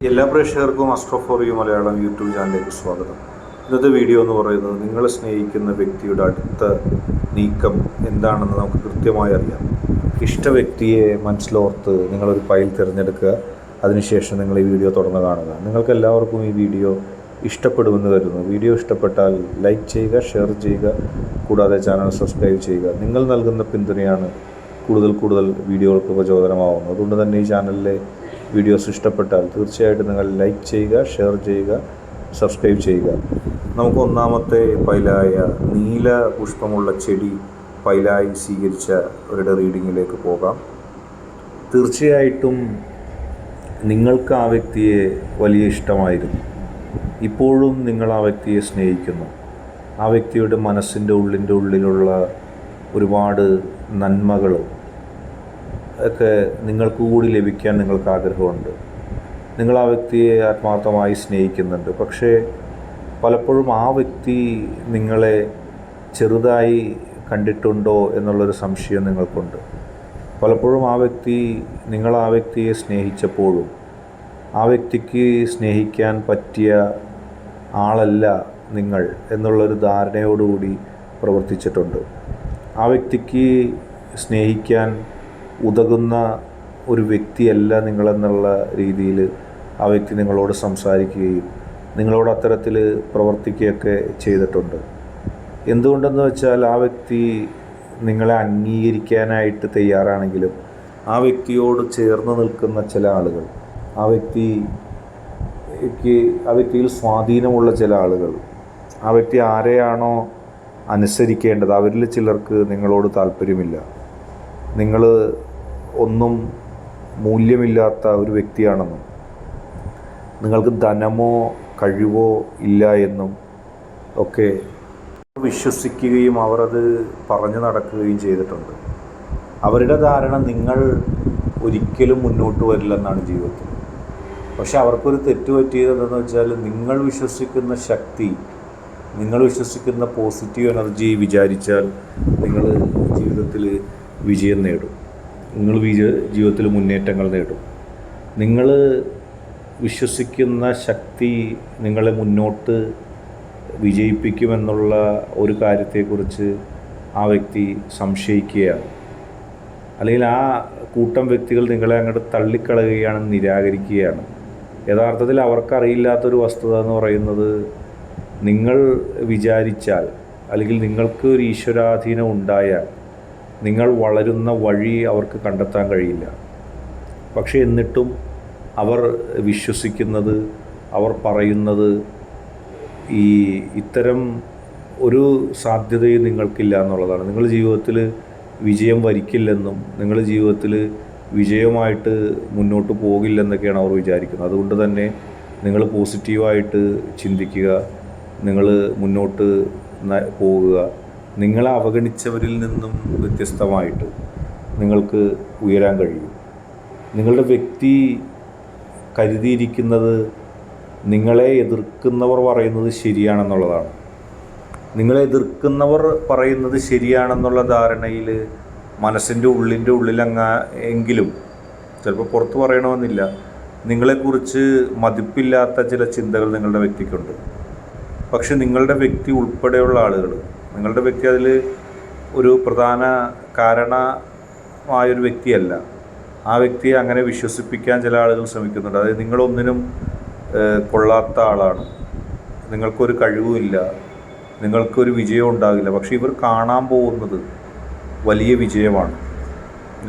എല്ലാ പ്രേക്ഷകർക്കും astro for you Malayalam YouTube ചാനലിലേക്ക് സ്വാഗതം. ഇന്നത്തെ വീഡിയോ എന്ന് പറയുന്നത് നിങ്ങളെ സ്നേഹിക്കുന്ന വ്യക്തിയുടെ അടുത്ത നീക്കം എന്താണെന്ന് നമുക്ക് കൃത്യമായി അറിയാം. ഇഷ്ട വ്യക്തിയെ മനസ്സിലോർത്ത് നിങ്ങളൊരു ഫയൽ തിരഞ്ഞെടുക്കുക. അതിനുശേഷം നിങ്ങൾ ഈ വീഡിയോ തുടർന്ന് കാണുക. നിങ്ങൾക്ക് എല്ലാവർക്കും ഈ വീഡിയോ ഇഷ്ടപ്പെടുമെന്ന് കരുതുന്നു. വീഡിയോ ഇഷ്ടപ്പെട്ടാൽ ലൈക്ക് ചെയ്യുക, ഷെയർ ചെയ്യുക, കൂടാതെ ചാനൽ സബ്സ്ക്രൈബ് ചെയ്യുക. നിങ്ങൾ നൽകുന്ന പിന്തുണയാണ് കൂടുതൽ വീഡിയോകൾക്ക് പ്രചോദനമാവുന്നത്. അതുകൊണ്ട് തന്നെ ഈ ചാനലിലെ വീഡിയോസ് ഇഷ്ടപ്പെട്ടാൽ തീർച്ചയായിട്ടും നിങ്ങൾ ലൈക്ക് ചെയ്യുക, ഷെയർ ചെയ്യുക, സബ്സ്ക്രൈബ് ചെയ്യുക. നമുക്ക് ഒന്നാമത്തെ ഫയലായ നീല പുഷ്പമുള്ള ചെടി ഫയലായി സ്വീകരിച്ച അവരുടെ റീഡിങ്ങിലേക്ക് പോകാം. തീർച്ചയായിട്ടും നിങ്ങൾക്ക് ആ വ്യക്തിയെ വലിയ ഇഷ്ടമായിരുന്നു. ഇപ്പോഴും നിങ്ങൾ ആ വ്യക്തിയെ സ്നേഹിക്കുന്നു. ആ വ്യക്തിയുടെ മനസ്സിൻ്റെ ഉള്ളിലുള്ള ഒരുപാട് നന്മകൾ ഒക്കെ നിങ്ങൾക്ക് കൂടി ലഭിക്കാൻ നിങ്ങൾക്ക് ആഗ്രഹമുണ്ട്. നിങ്ങൾ ആ വ്യക്തിയെ ആത്മാർത്ഥമായി സ്നേഹിക്കുന്നുണ്ട്. പക്ഷേ പലപ്പോഴും ആ വ്യക്തി നിങ്ങളെ ചെറുതായി കണ്ടിട്ടുണ്ടോ എന്നുള്ളൊരു സംശയം നിങ്ങൾക്കുണ്ട്. പലപ്പോഴും നിങ്ങൾ ആ വ്യക്തിയെ സ്നേഹിച്ചപ്പോഴും ആ വ്യക്തിക്ക് സ്നേഹിക്കാൻ പറ്റിയ ആളല്ല നിങ്ങൾ എന്നുള്ളൊരു ധാരണയോടുകൂടി പ്രവർത്തിച്ചിട്ടുണ്ട്. ആ വ്യക്തിക്ക് സ്നേഹിക്കാൻ ഉതകുന്ന ഒരു വ്യക്തിയല്ല നിങ്ങളെന്നുള്ള രീതിയിൽ ആ വ്യക്തി നിങ്ങളോട് സംസാരിക്കുകയും നിങ്ങളോട് അത്തരത്തിൽ പ്രവർത്തിക്കുകയൊക്കെ ചെയ്തിട്ടുണ്ട്. എന്തുകൊണ്ടെന്ന് വെച്ചാൽ ആ വ്യക്തി നിങ്ങളെ അംഗീകരിക്കാനായിട്ട് തയ്യാറാണെങ്കിലും ആ വ്യക്തിയോട് ചേർന്ന് നിൽക്കുന്ന ചില ആളുകൾ, ആ വ്യക്തിയിൽ സ്വാധീനമുള്ള ചില ആളുകൾ, ആ വ്യക്തി ആരെയാണോ അനുസരിക്കേണ്ടത് അവരിൽ ചിലർക്ക് നിങ്ങളോട് താല്പര്യമില്ല. നിങ്ങൾ ഒന്നും മൂല്യമില്ലാത്ത ഒരു വ്യക്തിയാണെന്നും നിങ്ങൾക്ക് ധനമോ കഴിവോ ഇല്ല എന്നും ഒക്കെ വിശ്വസിക്കുകയും അവർ അത് പറഞ്ഞു നടക്കുകയും ചെയ്തിട്ടുണ്ട്. അവരുടെ ധാരണ നിങ്ങൾ ഒരിക്കലും മുന്നോട്ട് വരില്ലെന്നാണ് ജീവിതത്തിൽ. പക്ഷെ അവർക്കൊരു തെറ്റ് പറ്റിയത് എന്താണെന്ന് വെച്ചാൽ നിങ്ങൾ വിശ്വസിക്കുന്ന ശക്തി, നിങ്ങൾ വിശ്വസിക്കുന്ന പോസിറ്റീവ് എനർജി വിചാരിച്ചാൽ നിങ്ങൾ ജീവിതത്തിൽ വിജയം നേടും. നിങ്ങൾ ജീവിതത്തിൽ മുന്നേറ്റങ്ങൾ നേടും. നിങ്ങൾ വിശ്വസിക്കുന്ന ശക്തി നിങ്ങളെ മുന്നോട്ട് വിജയിപ്പിക്കുമെന്നുള്ള ഒരു കാര്യത്തെക്കുറിച്ച് ആ വ്യക്തി സംശയിക്കുകയാണ്. അല്ലെങ്കിൽ ആ കൂട്ടം വ്യക്തികൾ നിങ്ങളെ അങ്ങോട്ട് തള്ളിക്കളയുകയാണ്, നിരാകരിക്കുകയാണ്. യഥാർത്ഥത്തിൽ അവർക്കറിയില്ലാത്തൊരു വസ്തുത എന്ന് പറയുന്നത് നിങ്ങൾ വിചാരിച്ചാൽ അല്ലെങ്കിൽ നിങ്ങൾക്ക് ഒരു ഈശ്വരാധീനം ഉണ്ടായാൽ നിങ്ങൾ വളരുന്ന വഴി അവർക്ക് കണ്ടെത്താൻ കഴിയില്ല. പക്ഷേ എന്നിട്ടും അവർ വിശ്വസിക്കുന്നത്, അവർ പറയുന്നത് ഇത്തരം ഒരു സാധ്യതയും നിങ്ങൾക്കില്ല എന്നുള്ളതാണ്. നിങ്ങൾ ജീവിതത്തിൽ വിജയം വരിക്കില്ലെന്നും നിങ്ങൾ ജീവിതത്തിൽ വിജയമായിട്ട് മുന്നോട്ട് പോകില്ലെന്നൊക്കെയാണ് അവർ വിചാരിക്കുന്നത്. അതുകൊണ്ട് തന്നെ നിങ്ങൾ പോസിറ്റീവായിട്ട് ചിന്തിക്കുക, നിങ്ങൾ മുന്നോട്ട് പോകുക. നിങ്ങളെ അവഗണിച്ചവരിൽ നിന്നും വ്യത്യസ്തമായിട്ട് നിങ്ങൾക്ക് ഉയരാൻ കഴിയും. നിങ്ങളുടെ വ്യക്തി കരുതിയിരിക്കുന്നത് നിങ്ങളെ എതിർക്കുന്നവർ പറയുന്നത് ശരിയാണെന്നുള്ളതാണ്. നിങ്ങളെ എതിർക്കുന്നവർ പറയുന്നത് ശരിയാണെന്നുള്ള ധാരണയിൽ മനസ്സിൻ്റെ ഉള്ളിലെങ്കിലും ചിലപ്പോൾ പുറത്ത് പറയണമെന്നില്ല, നിങ്ങളെക്കുറിച്ച് മതിപ്പില്ലാത്ത ചില ചിന്തകൾ നിങ്ങളുടെ വ്യക്തിക്കുണ്ട്. പക്ഷെ നിങ്ങളുടെ വ്യക്തി ഉൾപ്പെടെയുള്ള ആളുകൾ, നിങ്ങളുടെ വ്യക്തി അതിൽ ഒരു പ്രധാന കാരണമായൊരു വ്യക്തിയല്ല. ആ വ്യക്തിയെ അങ്ങനെ വിശ്വസിപ്പിക്കാൻ ചില ആളുകൾ ശ്രമിക്കുന്നുണ്ട്. അതായത് നിങ്ങളൊന്നിനും കൊള്ളാത്ത ആളാണ്, നിങ്ങൾക്കൊരു കഴിവുമില്ല, നിങ്ങൾക്കൊരു വിജയം ഉണ്ടാകില്ല. പക്ഷേ ഇവർ കാണാൻ പോകുന്നത് വലിയ വിജയമാണ്.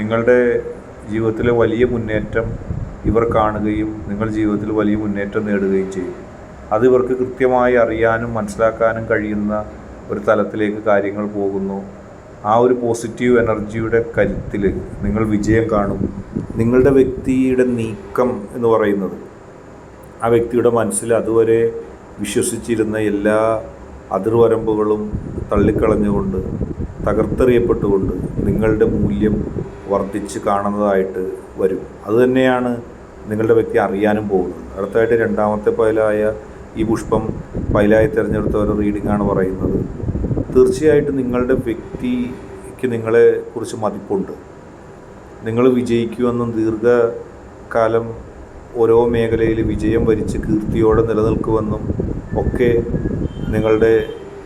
നിങ്ങളുടെ ജീവിതത്തിലെ വലിയ മുന്നേറ്റം ഇവർ കാണുകയും നിങ്ങൾ ജീവിതത്തിൽ വലിയ മുന്നേറ്റം നേടുകയും ചെയ്യും. അത് ഇവർക്ക് കൃത്യമായി അറിയാനും മനസ്സിലാക്കാനും കഴിയുന്ന ഒരു തലത്തിലേക്ക് കാര്യങ്ങൾ പോകുന്നു. ആ ഒരു പോസിറ്റീവ് എനർജിയുടെ കരുത്തിൽ നിങ്ങൾ വിജയം കാണും. നിങ്ങളുടെ വ്യക്തിയുടെ നീക്കം എന്ന് പറയുന്നത് ആ വ്യക്തിയുടെ മനസ്സിൽ അതുവരെ വിശ്വസിച്ചിരുന്ന എല്ലാ അതിർവരമ്പുകളും തള്ളിക്കളഞ്ഞുകൊണ്ട്, തകർത്തെറിയപ്പെട്ടുകൊണ്ട് നിങ്ങളുടെ മൂല്യം വർദ്ധിച്ച് കാണുന്നതായിട്ട് വരും. അതുതന്നെയാണ് നിങ്ങളുടെ വ്യക്തി അറിയാനും പോകുന്നത്. അടുത്തായിട്ട് രണ്ടാമത്തെ ഫയലായ ഈ പുഷ്പം ഫയലായി തിരഞ്ഞെടുത്ത ഒരു റീഡിങ്ങാണ് പറയുന്നത്. തീർച്ചയായിട്ടും നിങ്ങളുടെ വ്യക്തിക്ക് നിങ്ങളെക്കുറിച്ച് മതിപ്പുണ്ട്. നിങ്ങൾ വിജയിക്കുമെന്നും ദീർഘകാലം ഓരോ മേഖലയിൽ വിജയം വരിച്ച് കീർത്തിയോടെ നിലനിൽക്കുമെന്നും ഒക്കെ നിങ്ങളുടെ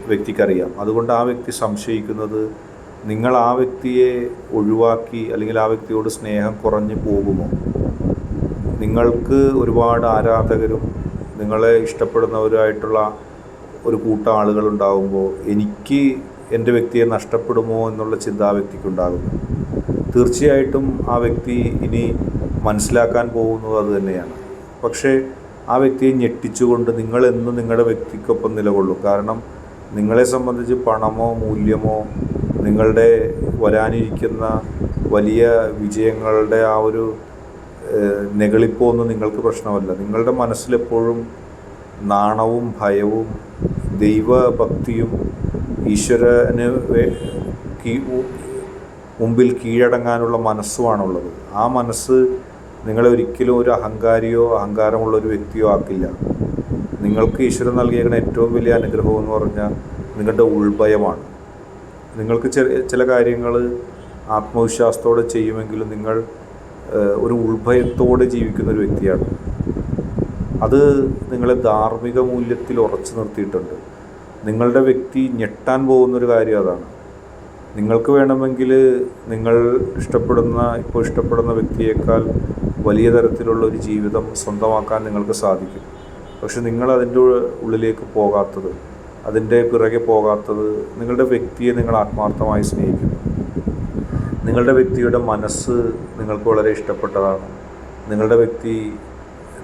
വ്യക്തിക്കറിയാം. അതുകൊണ്ട് ആ വ്യക്തി സംശയിക്കുന്നത് നിങ്ങൾ ആ വ്യക്തിയെ ഒഴിവാക്കി അല്ലെങ്കിൽ ആ വ്യക്തിയോട് സ്നേഹം കുറഞ്ഞു പോകുമോ. നിങ്ങൾക്ക് ഒരുപാട് ആരാധകരും നിങ്ങളെ ഇഷ്ടപ്പെടുന്നവരുമായിട്ടുള്ള ഒരു കൂട്ടം ആളുകളുണ്ടാകുമ്പോൾ എനിക്ക് എൻ്റെ വ്യക്തിയെ നഷ്ടപ്പെടുമോ എന്നുള്ള ചിന്ത ആ വ്യക്തിക്കുണ്ടാകുന്നു. തീർച്ചയായിട്ടും ആ വ്യക്തി ഇനി മനസ്സിലാക്കാൻ പോകുന്നത് അതുതന്നെയാണ്. പക്ഷേ ആ വ്യക്തിയെ ഞെട്ടിച്ചുകൊണ്ട് നിങ്ങളെന്നും നിങ്ങളുടെ വ്യക്തിക്കൊപ്പം നിലകൊള്ളും. കാരണം നിങ്ങളെ സംബന്ധിച്ച് പണമോ മൂല്യമോ നിങ്ങളുടെ വരാനിരിക്കുന്ന വലിയ വിജയങ്ങളുടെ ആ ഒരു നെകളിപ്പോ ഒന്നും നിങ്ങൾക്ക് പ്രശ്നമല്ല. നിങ്ങളുടെ മനസ്സിലെപ്പോഴും നാണവും ഭയവും ദൈവഭക്തിയും ഈശ്വരന് മുമ്പിൽ കീഴടങ്ങാനുള്ള മനസ്സുമാണുള്ളത്. ആ മനസ്സ് നിങ്ങളെ ഒരിക്കലും ഒരു അഹങ്കാരിയോ അഹങ്കാരമുള്ളൊരു വ്യക്തിയോ ആക്കില്ല. നിങ്ങൾക്ക് ഈശ്വരൻ നൽകിയേക്കുന്ന ഏറ്റവും വലിയ അനുഗ്രഹം എന്ന് പറഞ്ഞാൽ നിങ്ങളുടെ ഉൾഭയമാണ്. നിങ്ങൾക്ക് ചില കാര്യങ്ങൾ ആത്മവിശ്വാസത്തോടെ ചെയ്യുമെങ്കിലും നിങ്ങൾ ഒരു ഉൾഭയത്തോടെ ജീവിക്കുന്നൊരു വ്യക്തിയാണ്. അത് നിങ്ങളെ ധാർമ്മിക മൂല്യത്തിൽ ഉറച്ചു നിർത്തിയിട്ടുണ്ട്. നിങ്ങളുടെ വ്യക്തി ഞെട്ടാൻ പോകുന്നൊരു കാര്യം അതാണ്. നിങ്ങൾക്ക് വേണമെങ്കിൽ നിങ്ങൾ ഇപ്പോൾ ഇഷ്ടപ്പെടുന്ന വ്യക്തിയേക്കാൾ വലിയ തരത്തിലുള്ളൊരു ജീവിതം സ്വന്തമാക്കാൻ നിങ്ങൾക്ക് സാധിക്കും. പക്ഷെ നിങ്ങൾ അതിൻ്റെ ഉള്ളിലേക്ക് പോകാത്തത്, അതിൻ്റെ പിറകെ പോകാത്തത് നിങ്ങളുടെ വ്യക്തിയെ നിങ്ങൾ ആത്മാർത്ഥമായി സ്നേഹിക്കുന്നു. നിങ്ങളുടെ വ്യക്തിയുടെ മനസ്സ് നിങ്ങൾക്ക് വളരെ ഇഷ്ടപ്പെട്ടതാണ്. നിങ്ങളുടെ വ്യക്തി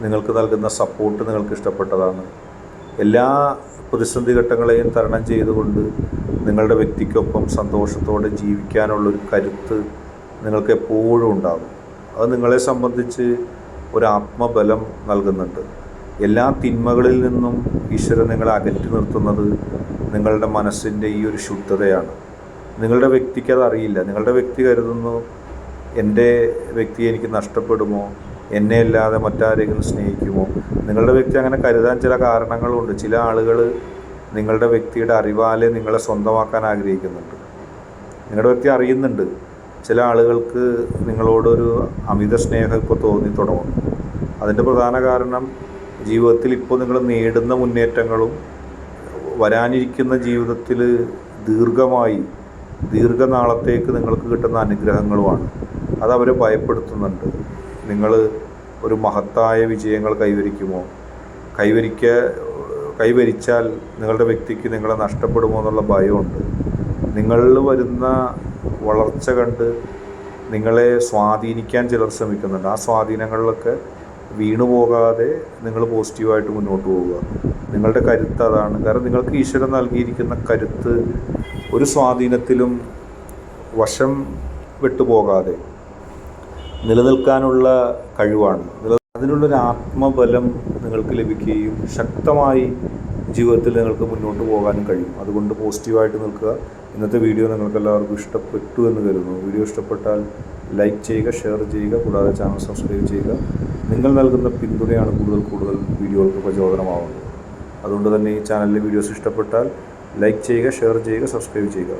നിങ്ങൾക്ക് നൽകുന്ന സപ്പോർട്ട് നിങ്ങൾക്ക് ഇഷ്ടപ്പെട്ടതാണ്. എല്ലാ പ്രതിസന്ധി ഘട്ടങ്ങളെയും തരണം ചെയ്തുകൊണ്ട് നിങ്ങളുടെ വ്യക്തിക്കൊപ്പം സന്തോഷത്തോടെ ജീവിക്കാനുള്ളൊരു കരുത്ത് നിങ്ങൾക്ക് എപ്പോഴും ഉണ്ടാകും. അത് നിങ്ങളെ സംബന്ധിച്ച് ഒരു ആത്മബലം നൽകുന്നുണ്ട്. എല്ലാ തിന്മകളിൽ നിന്നും ഈശ്വരൻ നിങ്ങളെ അകറ്റി നിർത്തുന്നത് നിങ്ങളുടെ മനസ്സിൻ്റെ ഈ ഒരു ശുദ്ധതയാണ്. നിങ്ങളുടെ വ്യക്തിക്ക് അതറിയില്ല. നിങ്ങളുടെ വ്യക്തി കരുതുന്നു എൻ്റെ വ്യക്തിയെ എനിക്ക് നഷ്ടപ്പെടുമോ, എന്നെ അല്ലാതെ മറ്റാരെങ്കിലും സ്നേഹിക്കുമോ. നിങ്ങളുടെ വ്യക്തി അങ്ങനെ കരുതാൻ ചില കാരണങ്ങളുണ്ട്. ചില ആളുകൾ നിങ്ങളുടെ വ്യക്തിയുടെ അറിവാലെ നിങ്ങളെ സ്വന്തമാക്കാൻ ആഗ്രഹിക്കുന്നുണ്ട്. നിങ്ങളുടെ വ്യക്തി അറിയുന്നുണ്ട് ചില ആളുകൾക്ക് നിങ്ങളോടൊരു അമിത സ്നേഹം ഇപ്പോൾ തോന്നി തുടങ്ങും. അതിൻ്റെ പ്രധാന കാരണം ജീവിതത്തിൽ ഇപ്പോൾ നിങ്ങൾ നേടുന്ന മുന്നേറ്റങ്ങളും വരാനിരിക്കുന്ന ജീവിതത്തിൽ ദീർഘനാളത്തേക്ക് നിങ്ങൾക്ക് കിട്ടുന്ന അനുഗ്രഹങ്ങളുമാണ്. അതവരെ ഭയപ്പെടുത്തുന്നുണ്ട്. നിങ്ങൾ ഒരു മഹത്തായ വിജയങ്ങൾ കൈവരിച്ചാൽ നിങ്ങളുടെ വ്യക്തിക്ക് നിങ്ങളെ നഷ്ടപ്പെടുമോ എന്നുള്ള ഭയമുണ്ട്. നിങ്ങളിൽ വരുന്ന വളർച്ച കണ്ട് നിങ്ങളെ സ്വാധീനിക്കാൻ ചിലർ ശ്രമിക്കുന്നുണ്ട്. ആ സ്വാധീനങ്ങളിലൊക്കെ വീണുപോകാതെ നിങ്ങൾ പോസിറ്റീവായിട്ട് മുന്നോട്ട് പോവുക. നിങ്ങളുടെ കരുത്ത് അതാണ്. കാരണം നിങ്ങൾക്ക് ഈശ്വരൻ നൽകിയിരിക്കുന്ന കരുത്ത് ഒരു സ്വാധീനത്തിലും വശം വിട്ടുപോകാതെ നിലനിൽക്കാനുള്ള കഴിവാണ്. അതിനുള്ളൊരു ആത്മബലം നിങ്ങൾക്ക് ലഭിക്കുകയും ശക്തമായി ജീവിതത്തിൽ നിങ്ങൾക്ക് മുന്നോട്ട് പോകാനും കഴിയും. അതുകൊണ്ട് പോസിറ്റീവായിട്ട് നിൽക്കുക. ഇന്നത്തെ വീഡിയോ നിങ്ങൾക്ക് എല്ലാവർക്കും ഇഷ്ടപ്പെട്ടു എന്ന് കരുതുന്നു. വീഡിയോ ഇഷ്ടപ്പെട്ടാൽ ലൈക്ക് ചെയ്യുക, ഷെയർ ചെയ്യുക, കൂടാതെ ചാനൽ സബ്സ്ക്രൈബ് ചെയ്യുക. നിങ്ങൾ നൽകുന്ന പിന്തുണയാണ് കൂടുതൽ വീഡിയോകൾക്ക് പ്രചോദനമാവുന്നത്. അതുകൊണ്ട് തന്നെ ഈ ചാനലിലെ വീഡിയോസ് ഇഷ്ടപ്പെട്ടാൽ ലൈക്ക് ചെയ്യുക, ഷെയർ ചെയ്യുക, സബ്സ്ക്രൈബ് ചെയ്യുക.